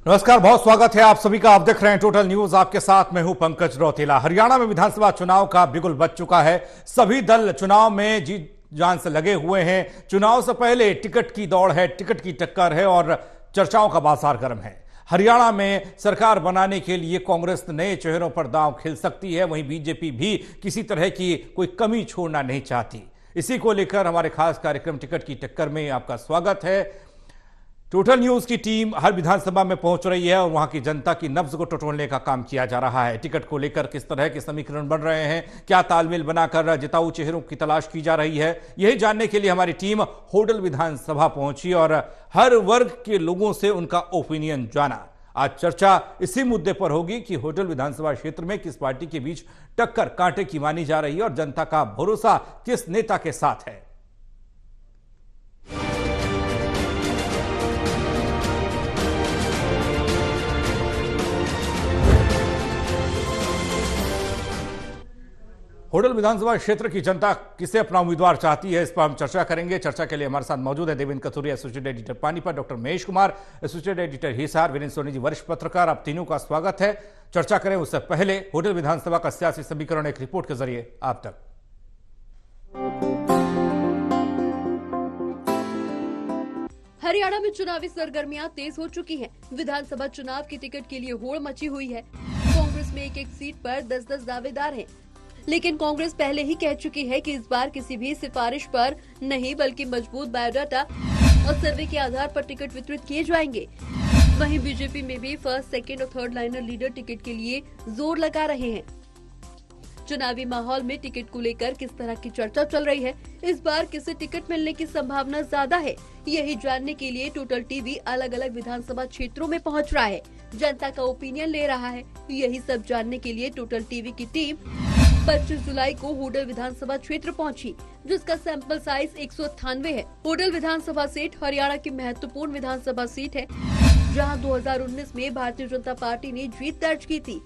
नमस्कार, बहुत स्वागत है आप सभी का। आप देख रहे हैं टोटल न्यूज, आपके साथ मैं हूं पंकज रौतेला। हरियाणा में विधानसभा चुनाव का बिगुल बज चुका है। सभी दल चुनाव में जीत जान से लगे हुए हैं। चुनाव से पहले टिकट की दौड़ है, टिकट की टक्कर है और चर्चाओं का बाजार गर्म है। हरियाणा में सरकार बनाने के लिए कांग्रेस नए चेहरों पर दांव खेल सकती है, वहीं बीजेपी भी किसी तरह की कोई कमी छोड़ना नहीं चाहती। इसी को लेकर हमारे खास कार्यक्रम टिकट की टक्कर में आपका स्वागत है। टोटल न्यूज की टीम हर विधानसभा में पहुंच रही है और वहां की जनता की नब्ज को टटोलने का काम किया जा रहा है। टिकट को लेकर किस तरह के समीकरण बन रहे हैं, क्या तालमेल बनाकर जिताऊ चेहरों की तलाश की जा रही है, यही जानने के लिए हमारी टीम होडल विधानसभा पहुंची और हर वर्ग के लोगों से उनका ओपिनियन जाना। आज चर्चा इसी मुद्दे पर होगी कि होडल विधानसभा क्षेत्र में किस पार्टी के बीच टक्कर कांटे की मानी जा रही है और जनता का भरोसा किस नेता के साथ है। होडल विधानसभा क्षेत्र की जनता किसे अपना उम्मीदवार चाहती है, इस पर हम चर्चा करेंगे। चर्चा के लिए हमारे साथ मौजूद है Devendra Kathuria, associate editor Panipat, doctor Mahesh Kumar, associate editor Hisar, Virendra Soni ji, वरिष्ठ पत्रकार। आप तीनों का स्वागत है। चर्चा करें उससे पहले होडल विधानसभा का सियासी समीकरण एक रिपोर्ट के जरिए आप तक। हरियाणा में चुनावी सरगर्मियां तेज हो चुकी हैं। विधानसभा चुनाव की टिकट के लिए होड़ मची हुई है। कांग्रेस में एक सीट पर 10-10 दावेदार हैं। लेकिन कांग्रेस पहले ही कह चुकी है कि इस बार किसी भी सिफारिश पर नहीं बल्कि मजबूत बायोडाटा और सर्वे के आधार पर टिकट वितरित किए जाएंगे। वहीं बीजेपी में भी फर्स्ट, सेकंड और थर्ड लाइनर लीडर टिकट के लिए जोर लगा रहे हैं। चुनावी माहौल में टिकट को लेकर किस तरह की चर्चा चल रही है, इस बार किसे टिकट मिलने की संभावना ज्यादा है, यही जानने के लिए टोटल टीवी अलग अलग विधानसभा क्षेत्रों में पहुंच रहा है, जनता का ओपिनियन ले रहा है। यही सब जानने के लिए टोटल टीवी की टीम 25 जुलाई को होडल विधानसभा क्षेत्र पहुंची, जिसका सैंपल साइज 198 है। होडल विधानसभा सीट हरियाणा की महत्वपूर्ण विधानसभा सीट है, जहां 2019 में भारतीय जनता पार्टी ने जीत दर्ज की थी।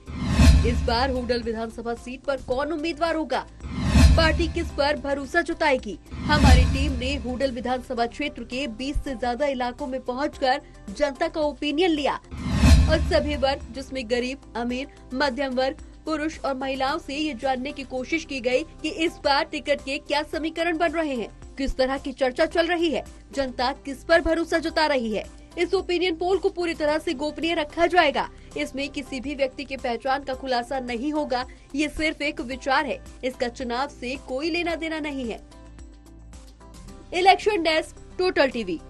इस बार होडल विधानसभा सीट पर कौन उम्मीदवार होगा, पार्टी किस पर भरोसा जताएगी। हमारी टीम ने होडल विधानसभा क्षेत्र के 20 से ज्यादा इलाकों में पहुंचकर जनता का ओपिनियन लिया और सभी वर्ग, जिसमें गरीब, अमीर, मध्यम वर्ग, पुरुष और महिलाओं से ये जानने की कोशिश की गई कि इस बार टिकट के क्या समीकरण बन रहे हैं, किस तरह की चर्चा चल रही है, जनता किस पर भरोसा जता रही है। इस ओपिनियन पोल को पूरी तरह से गोपनीय रखा जाएगा। इसमें किसी भी व्यक्ति की पहचान का खुलासा नहीं होगा। ये सिर्फ एक विचार है, इसका चुनाव से कोई लेना देना नहीं है। Election desk, total TV.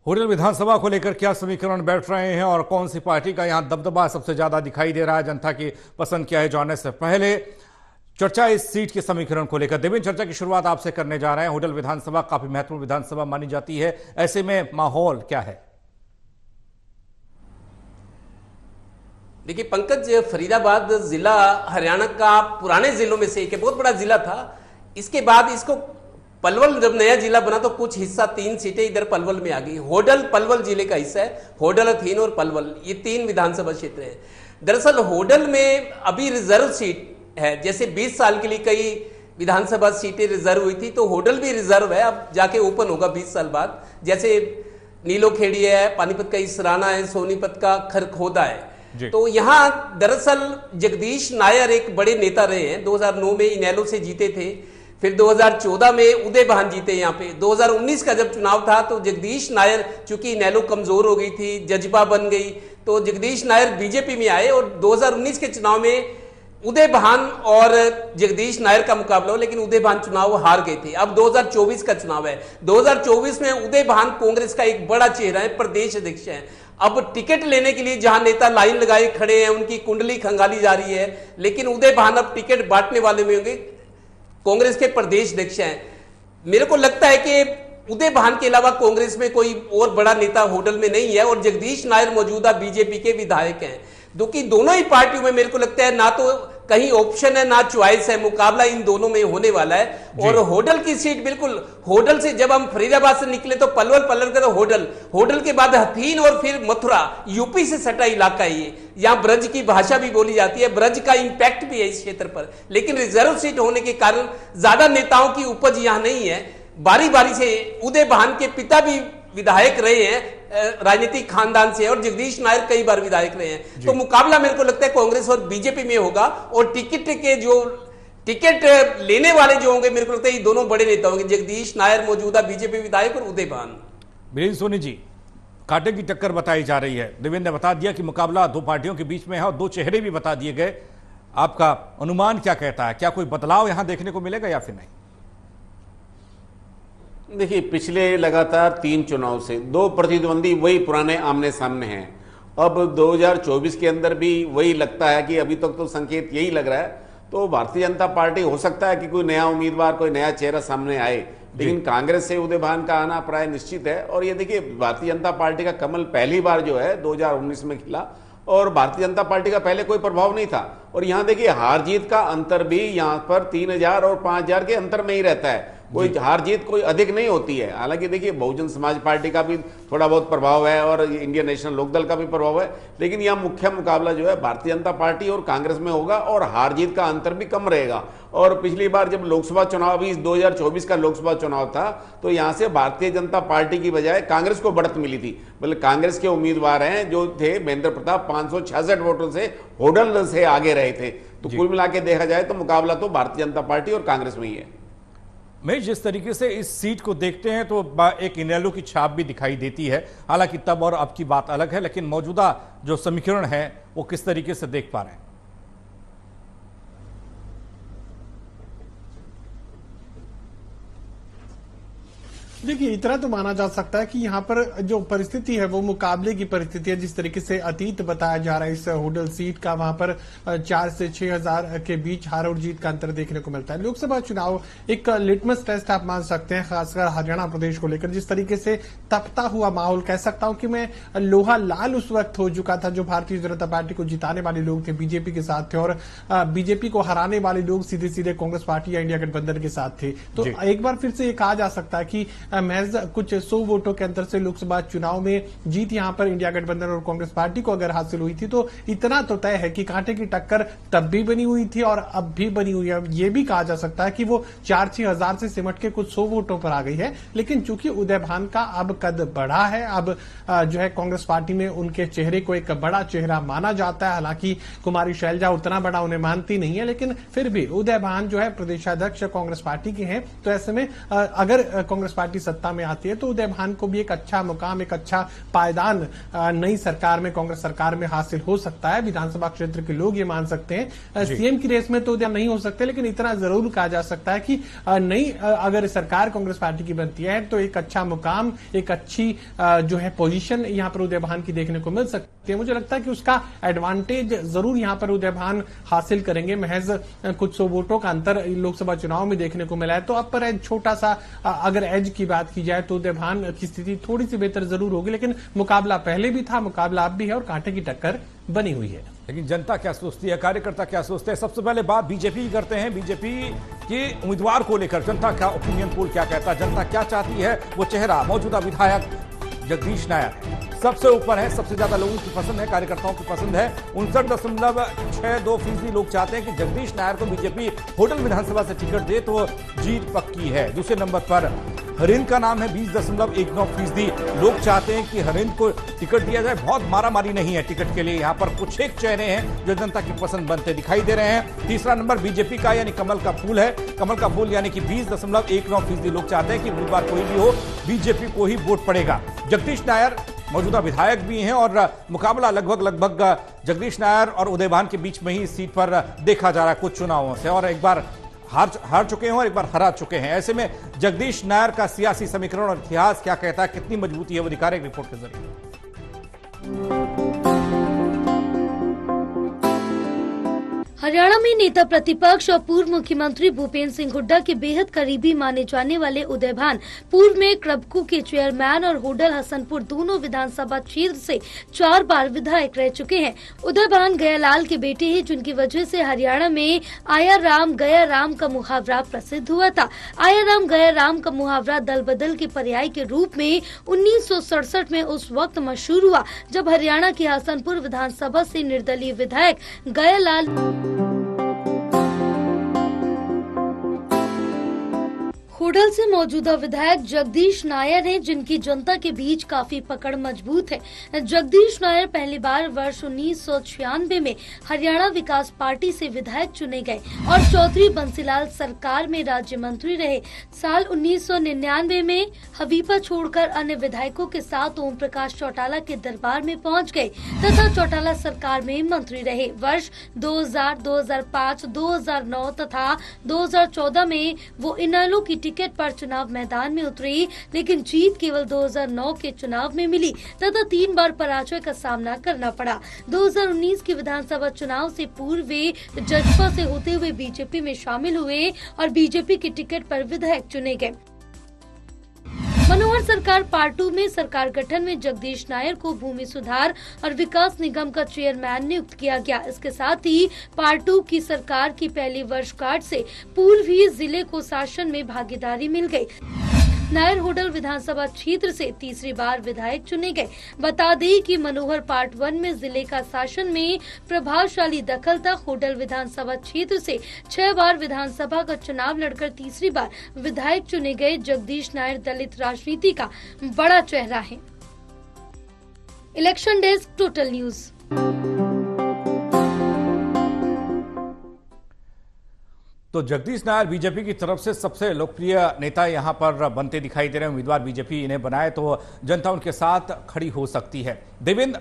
Hodal विधानसभा को लेकर क्या समीकरण बैठ रहे हैं और कौन सी पार्टी का यहां दबदबा सबसे ज्यादा दिखाई दे रहा है, जनता की पसंद क्या है, जानने से पहले चर्चा इस सीट के समीकरण को लेकर। देवेंद्र, चर्चा की शुरुआत आपसे करने जा रहे हैं। होडल विधानसभा काफी महत्वपूर्ण विधानसभा मानी जाती है, ऐसे में माहौल क्या है? देखिए पंकज, फरीदाबाद जिला हरियाणा का पुराने जिलों में से एक बहुत बड़ा जिला था। इसके बाद इसको पलवल जब नया जिला बना तो कुछ हिस्सा 3 सीटें इधर पलवल में आ गई। होडल पलवल जिले का हिस्सा है। होडल, अथीन और पलवल, ये 3 विधानसभा क्षेत्र हैं। दरअसल होडल में अभी रिजर्व सीट है। जैसे 20 साल के लिए कई विधानसभा सीटें रिजर्व हुई थी, तो होडल भी रिजर्व है, अब जाके ओपन होगा 20 साल बाद। जैसे नीलोखेड़ी है, पानीपत का इसराना है, सोनीपत का खरखोदा है। तो यहाँ दरअसल जगदीश नायर एक बड़े नेता रहे हैं। 2009 में इनेलो से जीते थे, फिर 2014 में उदय भान जीते यहाँ पे। 2019 का जब चुनाव था तो जगदीश नायर, चूंकि इनेलो कमजोर हो गई थी, जजबा बन गई, तो जगदीश नायर बीजेपी में आए और 2019 के चुनाव में उदय भान और जगदीश नायर का मुकाबला हो, लेकिन उदय भान चुनाव हार गए थे। अब 2024 का चुनाव है। 2024 में उदय भान कांग्रेस का एक बड़ा चेहरा है, प्रदेश अध्यक्ष है। अब टिकट लेने के लिए जहां नेता लाइन लगाए खड़े हैं, उनकी कुंडली खंगाली जा रही है, लेकिन उदय भान अब टिकट बांटने वाले में होंगे, कांग्रेस के प्रदेश अध्यक्ष हैं। मेरे को लगता है कि उदय भान के अलावा कांग्रेस में कोई और बड़ा नेता होडल में नहीं है और जगदीश नायर मौजूदा बीजेपी के विधायक हैं। क्योंकि दोनों ही पार्टियों में मेरे को लगता है ना तो कहीं ऑप्शन है ना चॉइस है, मुकाबला इन दोनों में होने वाला है। और होडल की सीट बिल्कुल, होडल से जब हम फरीदाबाद से निकले तो पलवल, पलवल का तो होडल, होडल के बाद हथीन और फिर मथुरा, यूपी से सटा इलाका है ये। यहाँ ब्रज की भाषा भी बोली जाती है, ब्रज का इंपैक्ट भी है इस क्षेत्र पर, लेकिन रिजर्व सीट होने के कारण ज्यादा नेताओं की उपज यहाँ नहीं है। बारी बारी से उदय भान के पिता भी विधायक रहे हैं राजनीतिक खानदान से, और जगदीश नायर कई बार विधायक रहे हैं। तो मुकाबला मेरे को लगता है कांग्रेस और बीजेपी में होगा, और टिकट लेने वाले जो होंगे मेरे को लगता है ये दोनों बड़े नेता होंगे, जगदीश नायर मौजूदा बीजेपी विधायक और उदय भान। बीरेंद्र सोनी जी, कांटे की टक्कर बताई जा रही है। देवेंद्र ने बता दिया कि मुकाबला दो पार्टियों के बीच में है और दो चेहरे भी बता दिए गए। आपका अनुमान क्या कहता है, क्या कोई बदलाव यहां देखने को मिलेगा या फिर नहीं? देखिए, पिछले लगातार 3 चुनाव से दो प्रतिद्वंदी वही पुराने आमने सामने हैं। अब 2024 के अंदर भी वही लगता है कि अभी तक तो संकेत यही लग रहा है। तो भारतीय जनता पार्टी, हो सकता है कि कोई नया उम्मीदवार, कोई नया चेहरा सामने आए, लेकिन कांग्रेस से उदय भान का आना प्राय निश्चित है। और ये देखिए, भारतीय जनता पार्टी का कमल पहली बार जो है 2019 में खिला, और भारतीय जनता पार्टी का पहले कोई प्रभाव नहीं था। और यहाँ देखिए, हार जीत का अंतर भी यहाँ पर 3000 और 5000 के अंतर में ही रहता है, कोई हार जीत कोई अधिक नहीं होती है। हालांकि देखिए, बहुजन समाज पार्टी का भी थोड़ा बहुत प्रभाव है और इंडियन नेशनल लोकदल का भी प्रभाव है, लेकिन यहाँ मुख्य मुकाबला जो है भारतीय जनता पार्टी और कांग्रेस में होगा, और हार जीत का अंतर भी कम रहेगा। और पिछली बार जब लोकसभा चुनाव, अभी 2024 का लोकसभा चुनाव था, तो यहाँ से भारतीय जनता पार्टी की बजाय कांग्रेस को बढ़त मिली थी। मतलब कांग्रेस के उम्मीदवार हैं जो थे महेंद्र प्रताप, 566 वोटों से होडल से आगे रहे थे। तो कुल मिला के देखा जाए तो मुकाबला तो भारतीय जनता पार्टी और कांग्रेस में ही है। मैं जिस तरीके से इस सीट को देखते हैं तो एक इनेलो की छाप भी दिखाई देती है। हालांकि तब और अब की बात अलग है, लेकिन मौजूदा जो समीकरण है वो किस तरीके से देख पा रहे हैं? देखिए, इतना तो माना जा सकता है कि यहाँ पर जो परिस्थिति है वो मुकाबले की परिस्थिति है। जिस तरीके से अतीत बताया जा रहा है इस होडल सीट का, वहां पर 4 से 6000 के बीच हार और जीत का अंतर देखने को मिलता है। लोकसभा चुनाव एक लिटमस टेस्ट आप मान सकते हैं, खासकर हरियाणा प्रदेश को लेकर। जिस तरीके से तपता हुआ माहौल, कह सकता हूं कि मैं लोहा लाल उस वक्त हो चुका था जो भारतीय जनता पार्टी को जिताने वाले लोग थे बीजेपी के साथ थे, और बीजेपी को हराने वाले लोग सीधे सीधे कांग्रेस पार्टी या इंडिया गठबंधन के साथ थे। तो एक बार फिर से ये कहा जा सकता है कि महज कुछ 100 वोटों के अंतर से लोकसभा चुनाव में जीत यहां पर इंडिया गठबंधन और कांग्रेस पार्टी को अगर हासिल हुई थी, तो इतना तो तय है कि कांटे की टक्कर तब भी बनी हुई थी और अब भी बनी हुई है। यह भी कहा जा सकता है कि वो 4-6 हजार से सिमट के कुछ 100 वोटों पर आ गई है। लेकिन चूंकि उदय भान का अब कद बढ़ा है, अब जो है कांग्रेस पार्टी में उनके चेहरे को एक बड़ा चेहरा माना जाता है। हालांकि कुमारी शैलजा उतना बड़ा उन्हें मानती नहीं है, लेकिन फिर भी उदय भान जो है प्रदेशाध्यक्ष कांग्रेस पार्टी के हैं। तो ऐसे में अगर कांग्रेस पार्टी सत्ता में आती है तो उदय भान को भी एक अच्छा मुकाम, एक अच्छा पायदान नई सरकार में, कांग्रेस सरकार में हासिल हो सकता है। विधानसभा क्षेत्र के लोग ये मान सकते हैं। सीएम की रेस में तो उदय नहीं हो सकते, लेकिन इतना जरूर कहा जा सकता है कि नई अगर सरकार कांग्रेस पार्टी की बनती है तो एक अच्छा मुकाम, एक अच्छी जो है पोजीशन यहां पर उदय भान की देखने को मिल सकती है। मुझे लगता है कि उसका एडवांटेज जरूर यहां पर उदय भान हासिल करेंगे। महज कुछ 100 वोटों का अंतर लोकसभा चुनाव में देखने को मिला है, तो अब पर एज छोटा सा अगर एज की बात की जाए तो उदय भान की स्थिति थोड़ी सी बेहतर जरूर होगी। लेकिन मुकाबला पहले भी था, मुकाबला अब भी है और कांटे की टक्कर बनी हुई है। लेकिन जनता क्या सोचती है, कार्यकर्ता क्या सोचते हैं? सबसे पहले बात बीजेपी करते हैं। बीजेपी के उम्मीदवार को लेकर जनता का ओपिनियन पोल क्या कहता है, जनता क्या चाहती है? वो चेहरा मौजूदा विधायक जगदीश नायर सबसे ऊपर है, सबसे ज्यादा लोगों की पसंद है, कार्यकर्ताओं की पसंद है। 59.62% लोग चाहते हैं कि जगदीश नायर को बीजेपी होडल विधानसभा से टिकट दे तो जीत पक्की है। दूसरे नंबर पर हरिंद का नाम है, 20.19% लोग चाहते हैं कि हरिंद को टिकट दिया जाए। बहुत मारामारी नहीं है टिकट के लिए, यहाँ पर कुछ एक चेहरे हैं जो जनता की पसंद बनते दिखाई दे रहे हैं। तीसरा नंबर बीजेपी का यानी कमल का फूल है, कमल का फूल यानी कि 20.19% लोग चाहते हैं कि उम्मीदवार कोई भी हो बीजेपी को ही वोट पड़ेगा। जगदीश नायर मौजूदा विधायक भी हैं और मुकाबला लगभग जगदीश नायर और उदय भान के बीच में ही इस सीट पर देखा जा रहा है कुछ चुनावों से, और एक बार हार चुके हैं और एक बार हरा चुके हैं। ऐसे में जगदीश नायर का सियासी समीकरण और इतिहास क्या कहता है, कितनी मजबूती है, वो दिखा रहे रिपोर्ट के जरिए। हरियाणा में नेता प्रतिपक्ष और पूर्व मुख्यमंत्री भूपेंद्र सिंह हुड्डा के बेहद करीबी माने जाने वाले उदय भान पूर्व में क्रबको के चेयरमैन और होडल हसनपुर दोनों विधानसभा क्षेत्र से 4 बार विधायक रह चुके हैं। उदय भान गयालाल के बेटे हैं, जिनकी वजह से हरियाणा में आया राम गया राम का मुहावरा प्रसिद्ध हुआ था। आया राम गया राम का मुहावरा दल बदल के पर्याय के रूप में 1967 में उस वक्त मशहूर हुआ जब हरियाणा की हसनपुर विधानसभा से निर्दलीय विधायक गयालाल होडल से मौजूदा विधायक जगदीश नायर हैं, जिनकी जनता के बीच काफी पकड़ मजबूत है। जगदीश नायर पहली बार वर्ष 1996 में हरियाणा विकास पार्टी से विधायक चुने गए और चौधरी बंसीलाल सरकार में राज्य मंत्री रहे। साल 1999 में हवीपा छोड़कर अन्य विधायकों के साथ ओम प्रकाश चौटाला के दरबार में पहुंच गए तथा चौटाला सरकार में मंत्री रहे। वर्ष 2000, 2005, 2009 तथा 2014 में वो इनेलो की टिकट पर चुनाव मैदान में उतरी, लेकिन जीत केवल 2009 के चुनाव में मिली तथा 3 बार पराजय का सामना करना पड़ा। 2019 के विधानसभा चुनाव से पूर्व वे जजपा से होते हुए बीजेपी में शामिल हुए और बीजेपी की टिकट पर विधायक चुने गए। मनोहर सरकार पार्ट 2 में सरकार गठन में जगदीश नायर को भूमि सुधार और विकास निगम का चेयरमैन नियुक्त किया गया। इसके साथ ही पार्ट 2 की सरकार की पहली वर्षगांठ से पूर्व ही जिले को शासन में भागीदारी मिल गई। नायर होडल विधानसभा क्षेत्र से तीसरी बार विधायक चुने गए। बता दें कि मनोहर पार्ट 1 में जिले का शासन में प्रभावशाली दखल था। होडल विधानसभा क्षेत्र से 6 बार विधानसभा का चुनाव लड़कर तीसरी बार विधायक चुने गए जगदीश नायर दलित राजनीति का बड़ा चेहरा है। Election desk, total news. तो जगदीश नायर बीजेपी की तरफ से सबसे लोकप्रिय नेता यहां पर बनते दिखाई दे रहे हैं। उम्मीदवार बीजेपी इन्हें बनाए तो जनता उनके साथ खड़ी हो सकती है। देवेंद्र,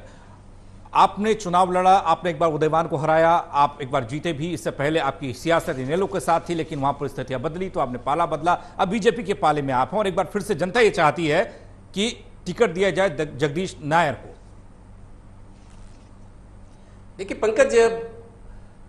आपने चुनाव लड़ा, आपने एक बार उदयवान को हराया, आप एक बार जीते भी। इससे पहले आपकी सियासत इनेलो के साथ थी, लेकिन वहां परिस्थितियां बदली तो आपने पाला बदला। अब बीजेपी के पाले में आप हैं और एक बार फिर से जनता ये चाहती है कि टिकट दिया जाए जगदीश नायर को। देखिए पंकज,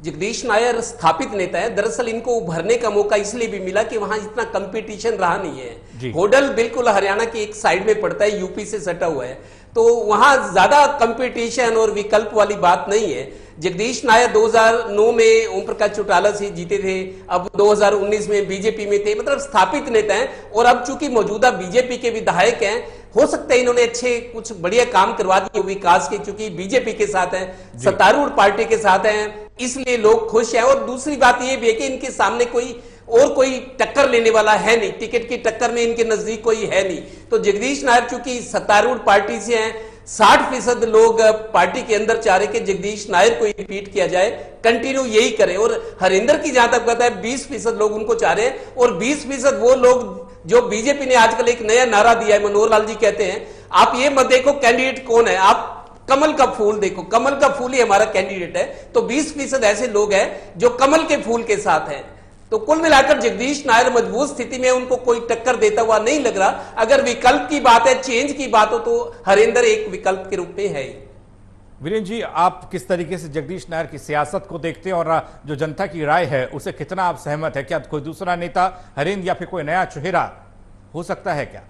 जगदीश नायर स्थापित नेता है। दरअसल इनको उभरने का मौका इसलिए भी मिला कि वहां इतना कंपटीशन रहा नहीं है। होडल बिल्कुल हरियाणा की एक साइड में पड़ता है, यूपी से सटा हुआ है, तो वहां ज्यादा कंपटीशन और विकल्प वाली बात नहीं है। जगदीश नायर 2009 में ओम प्रकाश चौटाला से जीते थे, अब 2019 में बीजेपी में थे, मतलब स्थापित नेता हैं। और अब चूंकि मौजूदा बीजेपी के विधायक हैं, हो सकता है इन्होंने अच्छे कुछ बढ़िया काम करवा दिए विकास के, क्योंकि बीजेपी के साथ हैं, सत्तारूढ़ पार्टी के साथ हैं, इसलिए लोग खुश हैं। और दूसरी बात यह भी है कि इनके सामने कोई टक्कर लेने वाला है नहीं, टिकट की टक्कर में इनके नजदीक कोई है नहीं। तो जगदीश नायर चूंकि सत्तारूढ़ पार्टी से हैं, 60% लोग पार्टी के अंदर चाह रहे कि जगदीश नायर को रिपीट किया जाए, कंटिन्यू यही करें। और हरिंदर की जहां तक पता है 20% लोग उनको चाह रहे हैं, और 20% वो लोग जो बीजेपी ने आजकल एक नया नारा दिया है, मनोहर लाल जी कहते हैं, आप ये मत देखो कैंडिडेट कौन है, आप कमल का फूल देखो, कमल का फूल ही हमारा कैंडिडेट है। तो 20% ऐसे लोग हैं जो कमल के फूल के साथ हैं। तो कुल मिलाकर जगदीश नायर मजबूत स्थिति में, उनको कोई टक्कर देता हुआ नहीं लग रहा। अगर विकल्प की बात है, चेंज की बात हो, तो हरिंदर एक विकल्प के रूप में है। वीरेंद्र जी, आप किस तरीके से जगदीश नायर की सियासत को देखते हैं और जो जनता की राय है उसे कितना आप सहमत है? क्या कोई दूसरा नेता हरिंदर या फिर कोई नया चेहरा हो सकता है क्या?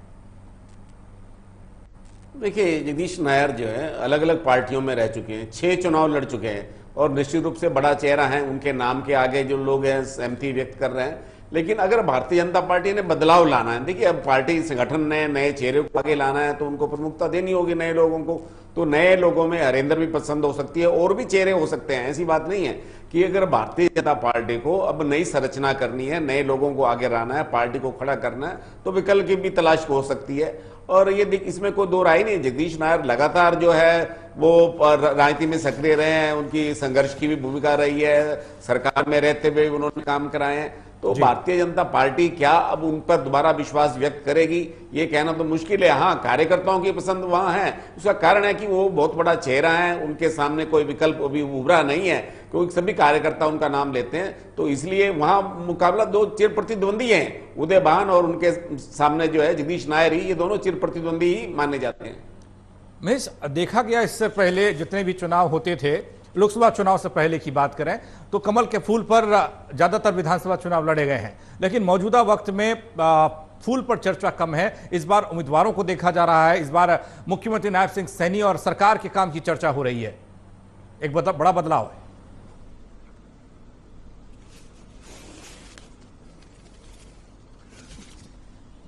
देखिए, जगदीश नायर जो है अलग अलग पार्टियों में रह चुके हैं, 6 चुनाव लड़ चुके हैं और निश्चित रूप से बड़ा चेहरा है। उनके नाम के आगे जो लोग हैं सहमति व्यक्त कर रहे हैं। लेकिन अगर भारतीय जनता पार्टी ने बदलाव लाना है, देखिए अब पार्टी संगठन ने नए चेहरे को आगे लाना है तो उनको प्रमुखता देनी होगी नए लोगों को। तो नए लोगों में हरिंदर भी पसंद हो सकती है, और भी चेहरे हो सकते हैं। ऐसी बात नहीं है कि अगर भारतीय जनता पार्टी को अब नई संरचना करनी है, नए लोगों को आगे लाना है, पार्टी को खड़ा करना है, तो विकल्प की भी तलाश हो सकती है। और ये इसमें कोई दो राय नहीं। जगदीश नायर लगातार जो है वो राजनीति में सक्रिय रहे हैं, उनकी संघर्ष की भी भूमिका रही है, सरकार में रहते हुए उन्होंने काम कराए हैं। तो भारतीय जनता पार्टी क्या अब उन पर दोबारा विश्वास व्यक्त करेगी, ये कहना तो मुश्किल है। हाँ, कार्यकर्ताओं की पसंद वहां है। उसका कारण है कि वो बहुत बड़ा चेहरा है, उनके सामने कोई विकल्प अभी उभरा नहीं है, क्योंकि सभी कार्यकर्ता उनका नाम लेते हैं। तो इसलिए वहां मुकाबला 2 चिर प्रतिद्वंदी हैं, उदयवान और उनके सामने जो है जगदीश नायर ही, ये दोनों चिर प्रतिद्वंदी ही माने जाते हैं। मिस, देखा गया इससे पहले जितने भी चुनाव होते थे, लोकसभा चुनाव से पहले की बात करें तो कमल के फूल पर ज्यादातर विधानसभा चुनाव लड़े गए हैं, लेकिन मौजूदा वक्त में फूल पर चर्चा कम है। इस बार उम्मीदवारों को देखा जा रहा है, इस बार मुख्यमंत्री नायब सिंह सैनी और सरकार के काम की चर्चा हो रही है। एक बड़ा बदलाव है।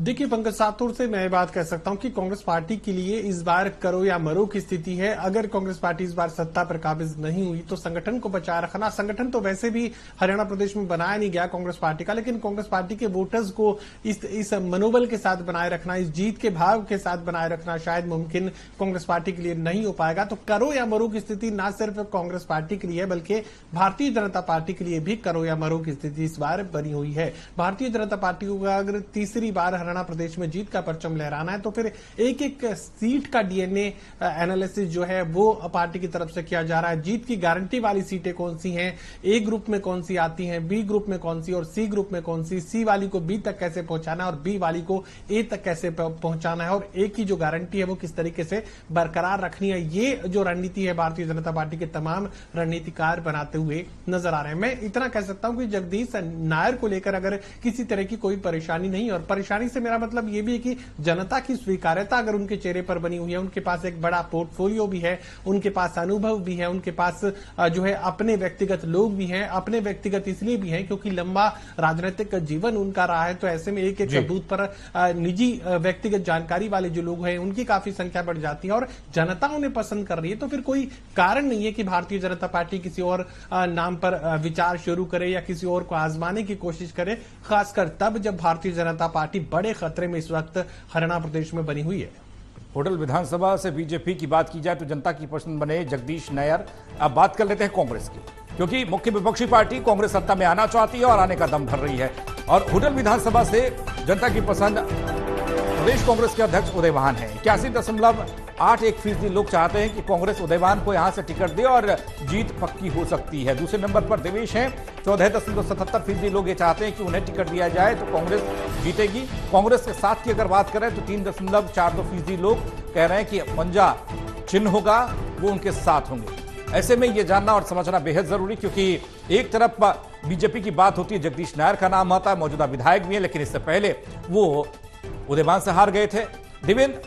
देखिए पंकज, साफ तौर से मैं बात कह सकता हूं कि कांग्रेस पार्टी के लिए इस बार करो या मरो की स्थिति है। अगर कांग्रेस पार्टी इस बार सत्ता पर काबिज नहीं हुई तो संगठन को बचाए रखना, संगठन तो वैसे भी हरियाणा प्रदेश में बनाया नहीं गया कांग्रेस पार्टी का, लेकिन कांग्रेस पार्टी के वोटर्स को इस मनोबल के साथ बनाए रखना, इस जीत के भाव के साथ बनाए रखना शायद मुमकिन कांग्रेस पार्टी के लिए नहीं हो पाएगा। तो करो या मरो की स्थिति ना सिर्फ कांग्रेस पार्टी के लिए बल्कि भारतीय जनता पार्टी के लिए भी करो या मरो की स्थिति इस बार बनी हुई है। भारतीय जनता पार्टी को अगर तीसरी बार हरियाणा प्रदेश में जीत का परचम लहराना है तो फिर एक एक सीट का डीएनए एनालिसिस जो है वो पार्टी की तरफ से किया जा रहा है। जीत की गारंटी वाली सीटें कौन सी हैं, ए ग्रुप में कौन सी आती हैं, बी ग्रुप में कौन सी और सी ग्रुप में कौन सी, सी वाली को बी तक कैसे पहुंचाना है और बी वाली को ए तक कैसे पहुंचाना है और ए की जो गारंटी है वो किस तरीके से बरकरार रखनी है। ये जो रणनीति है भारतीय जनता पार्टी के तमाम रणनीतिकार बनाते हुए नजर आ रहे हैं। मैं इतना कह सकता हूं कि जगदीश नायर को लेकर अगर किसी तरह की कोई परेशानी नहीं, और परेशानी से मेरा मतलब ये भी है कि जनता की स्वीकार्यता अगर उनके चेहरे पर बनी हुई है, उनके पास एक बड़ा पोर्टफोलियो भी है, उनके पास अनुभव भी है, उनके पास जो है अपने व्यक्तिगत लोग भी हैं। अपने व्यक्तिगत इसलिए भी हैं क्योंकि लंबा राजनीतिक जीवन उनका रहा है, तो ऐसे में एक एक बूथ पर निजी व्यक्तिगत जानकारी वाले जो लोग हैं उनकी काफी संख्या बढ़ जाती है और जनता उन्हें पसंद कर रही है। तो फिर कोई कारण नहीं है कि भारतीय जनता पार्टी किसी और नाम पर विचार शुरू करे या किसी और को आजमाने की कोशिश करे, खासकर तब जब भारतीय जनता पार्टी बड़े खतरे में इस वक्त हरियाणा प्रदेश में बनी हुई है। होडल विधानसभा से बीजेपी की बात की जाए तो जनता की पसंद बने जगदीश नायर। अब बात कर लेते हैं कांग्रेस की, क्योंकि मुख्य विपक्षी पार्टी कांग्रेस सत्ता में आना चाहती है और आने का दम भर रही है। और होडल विधानसभा से जनता की पसंद प्रदेश कांग्रेस के अध्यक्ष उदयभान है। 81.81% लोग चाहते हैं कि कांग्रेस उदयभान को यहां से टिकट दे और जीत पक्की हो सकती है। दूसरे नंबर पर देवेश हैं, 14.77% लोग ये चाहते हैं कि उन्हें टिकट दिया जाए तो कांग्रेस जीतेगी। कांग्रेस के साथ की अगर बात करें तो 3.42% लोग कह रहे हैं कि पंजा चिन्ह होगा वो उनके साथ होंगे। ऐसे में ये जानना और समझना बेहद जरूरी, क्योंकि एक तरफ बीजेपी की बात होती है, जगदीश नायर का नाम आता है, मौजूदा विधायक भी है, लेकिन इससे पहले वो उदयभान से हार गए थे। देवेंद्र,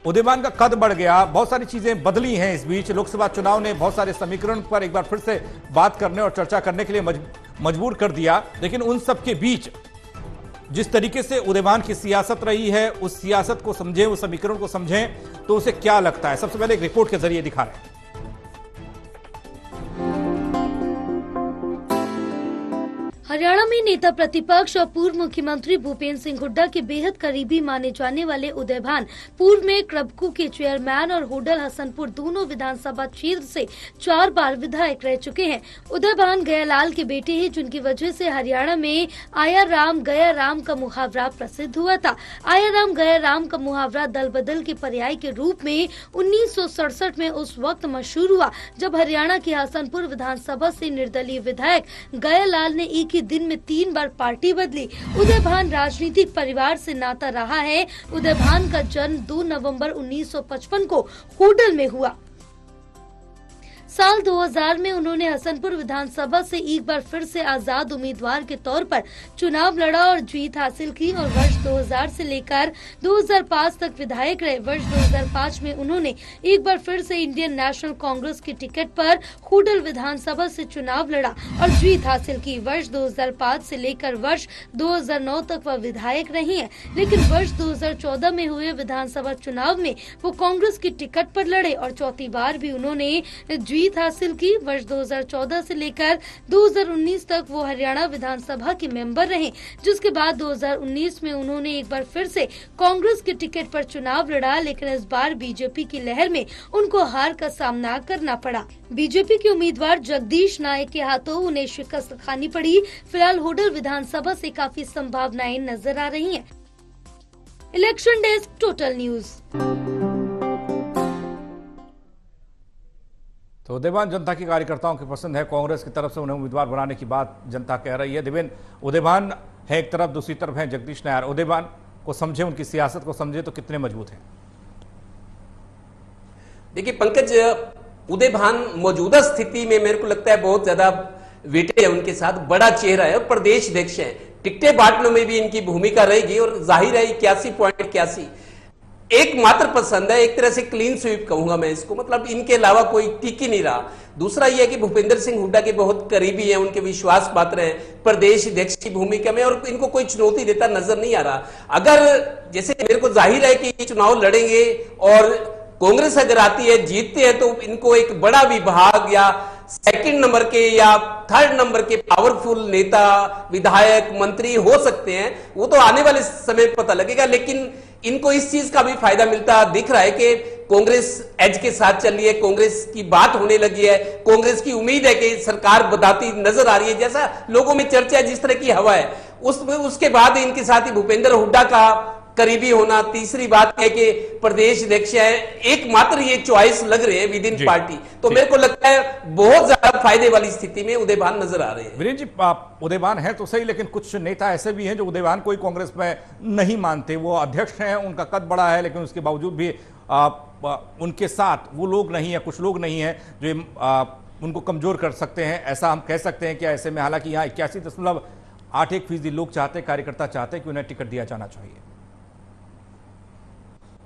उदयभान का कद बढ़ गया, बहुत सारी चीजें बदली हैं इस बीच। लोकसभा चुनाव ने बहुत सारे समीकरण पर एक बार फिर से बात करने और चर्चा करने के लिए मजबूर कर दिया, लेकिन उन सब के बीच जिस तरीके से उदयभान की सियासत रही है, उस सियासत को समझें, उस समीकरण को समझें तो उसे क्या लगता है। सबसे पहले एक रिपोर्ट के जरिए दिखा रहे हैं। हरियाणा में नेता प्रतिपक्ष और पूर्व मुख्यमंत्री भूपेंद्र सिंह हुड्डा के बेहद करीबी माने जाने वाले उदयभान पूर्व में क्रबकू के चेयरमैन और होडल हसनपुर दोनों विधानसभा क्षेत्र से 4 बार विधायक रह चुके हैं। उदयभान गयालाल के बेटे हैं, जिनकी वजह से हरियाणा में आया राम गया राम का मुहावरा प्रसिद्ध हुआ था। आया राम गया राम का मुहावरा दल बदल के पर्याय के रूप में 1967 में उस वक्त मशहूर हुआ जब हरियाणा के हसनपुर विधानसभा से निर्दलीय विधायक गयालाल ने एक दिन में 3 बार पार्टी बदली। उदयभान राजनीतिक परिवार से नाता रहा है। उदयभान का जन्म 2 नवंबर 1955 को होडल में हुआ। साल 2000 में उन्होंने हसनपुर विधानसभा से एक बार फिर से आजाद उम्मीदवार के तौर पर चुनाव लड़ा और जीत हासिल की और वर्ष 2000 से लेकर 2005 तक विधायक रहे। वर्ष 2005 में उन्होंने एक बार फिर से इंडियन नेशनल कांग्रेस की टिकट पर होडल विधानसभा से चुनाव लड़ा और जीत हासिल की। वर्ष 2005 से लेकर वर्ष 2009 तक वह विधायक रही हैं, लेकिन वर्ष 2014 में हुए विधानसभा चुनाव में वो कांग्रेस की टिकट पर लड़े और चौथी बार भी उन्होंने जीत हासिल की। वर्ष 2014 से लेकर 2019 तक वो हरियाणा विधानसभा के मेंबर रहे, जिसके बाद 2019 में उन्होंने एक बार फिर से कांग्रेस की टिकट पर चुनाव लड़ा, लेकिन इस बार बीजेपी की लहर में उनको हार का सामना करना पड़ा। बीजेपी के उम्मीदवार जगदीश नायर के हाथों उन्हें शिकस्त खानी पड़ी। फिलहाल होडल विधानसभा से काफी संभावनाएं नजर आ रही हैं। Election desk, total news. तो उदयभान जनता की कार्यकर्ताओं की पसंद है, कांग्रेस की तरफ से उन्हें उम्मीदवार बनाने की बात जनता कह रही है। देवेंद्र, उदयभान है एक तरफ, दूसरी तरफ है जगदीश नायर। उदयभान को समझे, उनकी सियासत को समझे तो कितने मजबूत हैं? देखिए पंकज, उदयभान मौजूदा स्थिति में मेरे को लगता है बहुत ज्यादा वेटे है उनके साथ, बड़ा चेहरा है और प्रदेश अध्यक्ष है। टिकटें बांटने में भी इनकी भूमिका रहेगी और जाहिर है 81.81 एकमात्र पसंद है, एक तरह से क्लीन स्वीप कहूंगा मैं इसको, मतलब इनके अलावा कोई टिक ही नहीं रहा। दूसरा यह है कि भूपेंद्र सिंह हुड्डा के बहुत करीबी हैं, उनके विश्वास पात्र हैं प्रदेश अध्यक्ष की भूमिका में, और इनको कोई चुनौती देता नजर नहीं आ रहा। अगर जैसे मेरे को जाहिर है कि चुनाव लड़ेंगे और कांग्रेस अगर आती है, जीतते हैं, तो इनको एक बड़ा विभाग या सेकंड नंबर के या थर्ड नंबर के पावरफुल नेता, विधायक, मंत्री हो सकते हैं। वो तो आने वाले समय पता लगेगा, लेकिन इनको इस चीज का भी फायदा मिलता दिख रहा है कि कांग्रेस एज के साथ चल रही है, कांग्रेस की बात होने लगी है, कांग्रेस की उम्मीद है कि सरकार बताती नजर आ रही है, जैसा लोगों में चर्चा है, जिस तरह की हवा है उसके बाद इनके साथ ही भूपेंद्र हुड्डा का करीबी होना। तीसरी बात है कि प्रदेश अध्यक्ष है, एकमात्र ये चॉइस लग रहे हैं विद इन पार्टी, तो मेरे को लगता है बहुत ज्यादा फायदे वाली स्थिति में उदयभान नजर आ रहे हैं। वीरेंद्र जी, आप उदयभान है तो सही, लेकिन कुछ नेता ऐसे भी हैं जो उदयभान को ही कांग्रेस में नहीं मानते। वो अध्यक्ष हैं, उनका कद बड़ा है, लेकिन उसके बावजूद भी उनके साथ वो लोग नहीं है, कुछ लोग नहीं है जो उनको कमजोर कर सकते हैं, ऐसा हम कह सकते हैं कि ऐसे में, हालांकि यहाँ 81.81% लोग चाहते, कार्यकर्ता चाहते कि उन्हें टिकट दिया जाना चाहिए।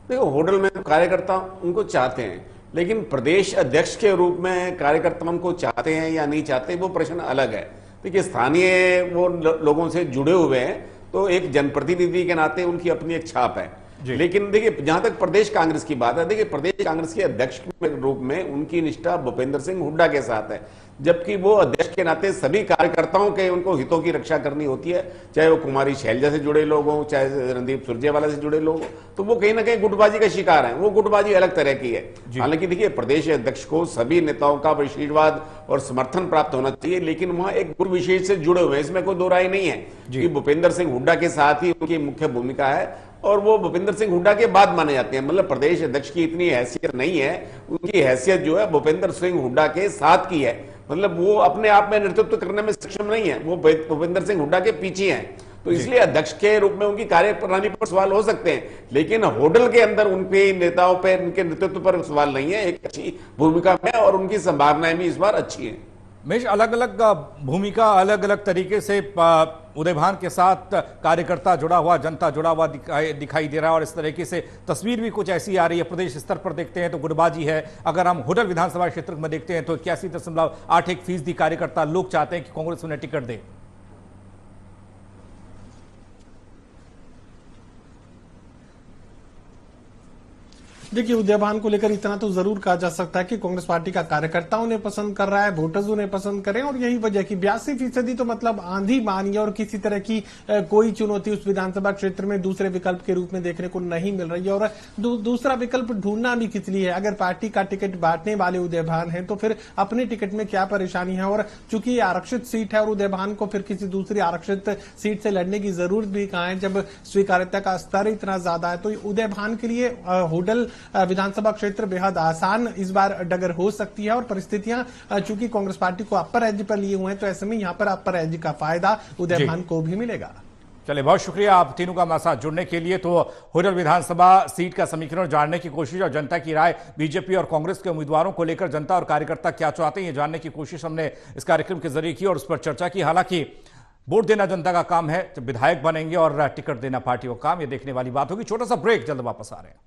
देखो, होडल में कार्यकर्ता उनको चाहते हैं, लेकिन प्रदेश अध्यक्ष के रूप में कार्यकर्ता उनको चाहते हैं या नहीं चाहते, वो प्रश्न अलग है। देखिए, स्थानीय वो लोगों से जुड़े हुए हैं, तो एक जनप्रतिनिधि के नाते उनकी अपनी एक छाप है। लेकिन देखिए, जहां तक प्रदेश कांग्रेस की बात है, देखिए प्रदेश कांग्रेस के अध्यक्ष के रूप में उनकी निष्ठा भूपेंद्र सिंह हुड्डा के साथ है, जबकि वो अध्यक्ष के नाते सभी कार्यकर्ताओं के उनको हितों की रक्षा करनी होती है, चाहे वो कुमारी शैलजा से जुड़े लोग हों, चाहे रणदीप सुरजेवाला से जुड़े लोग हों, तो वो कहीं ना कहीं गुटबाजी का शिकार हैं। वो गुटबाजी अलग तरह की है। हालांकि देखिए, प्रदेश अध्यक्ष को सभी नेताओं का आशीर्वाद और समर्थन प्राप्त होना चाहिए, लेकिन वहां एक गुरु विशेष से जुड़े हुए हैं, इसमें कोई दो राय नहीं है कि भूपेंद्र सिंह हुड्डा के साथ ही उनकी मुख्य भूमिका है, और वो भूपेंद्र सिंह हुड्डा के बाद माने जाते हैं। मतलब प्रदेश अध्यक्ष की इतनी हैसियत नहीं है, उनकी हैसियत जो है भूपेंद्र सिंह हुड्डा के साथ की है। मतलब वो अपने आप में नेतृत्व करने में सक्षम नहीं है, वो भूपेंद्र सिंह हुड्डा के पीछे हैं। तो इसलिए अध्यक्ष के रूप में उनकी कार्यप्रणाली पर सवाल हो सकते हैं, लेकिन होडल के अंदर उनके नेताओं पर, उनके नेतृत्व पर सवाल नहीं है। एक अच्छी भूमिका में और उनकी संभावनाएं भी इस बार अच्छी है। मेष, अलग अलग भूमिका, अलग अलग तरीके से उदयभान के साथ कार्यकर्ता जुड़ा हुआ, जनता जुड़ा हुआ दिखाई दे रहा है, और इस तरीके से तस्वीर भी कुछ ऐसी आ रही है। प्रदेश स्तर पर देखते हैं तो गुटबाजी है, अगर हम होडल विधानसभा क्षेत्र में देखते हैं तो 81.81% कार्यकर्ता लोग चाहते हैं कि कांग्रेस उन्हें टिकट दे। देखिए, उदयभान को लेकर इतना तो जरूर कहा जा सकता है कि कांग्रेस पार्टी का कार्यकर्ता उन्हें पसंद कर रहा है, वोटर्स उन्हें पसंद कर रहे हैं, और यही वजह की 82% तो मतलब आंधी मानी, और किसी तरह की कोई चुनौती उस विधानसभा क्षेत्र में दूसरे विकल्प के रूप में देखने को नहीं मिल रही है। और दूसरा विकल्प ढूंढना भी किस लिए है? अगर पार्टी का टिकट बांटने वाले उदयभान है तो फिर अपने टिकट में क्या परेशानी है? और चूंकि ये आरक्षित सीट है और उदयभान को फिर किसी दूसरी आरक्षित सीट से लड़ने की जरूरत भी कहां है, जब स्वीकार्यता का स्तर इतना ज्यादा है। तो उदयभान के लिए होडल विधानसभा क्षेत्र बेहद आसान इस बार डगर हो सकती है, और परिस्थितियां चूंकि कांग्रेस पार्टी को अपर एज पर लिए हुए हैं, तो ऐसे में यहां पर अपर एज का फायदा उदयभान को भी मिलेगा। चलिए, बहुत शुक्रिया आप तीनों का हमारे साथ जुड़ने के लिए। तो होडल विधानसभा सीट का समीकरण जानने की कोशिश और जनता की राय, बीजेपी और कांग्रेस के उम्मीदवारों को लेकर जनता और कार्यकर्ता क्या चाहते हैं, ये जानने की कोशिश हमने इस कार्यक्रम के जरिए की और उस पर चर्चा की। हालांकि वोट देना जनता का काम है, जब विधायक बनेंगे और टिकट देना पार्टी का काम, ये देखने वाली बात होगी। छोटा सा ब्रेक, जल्द वापस आ रहे हैं।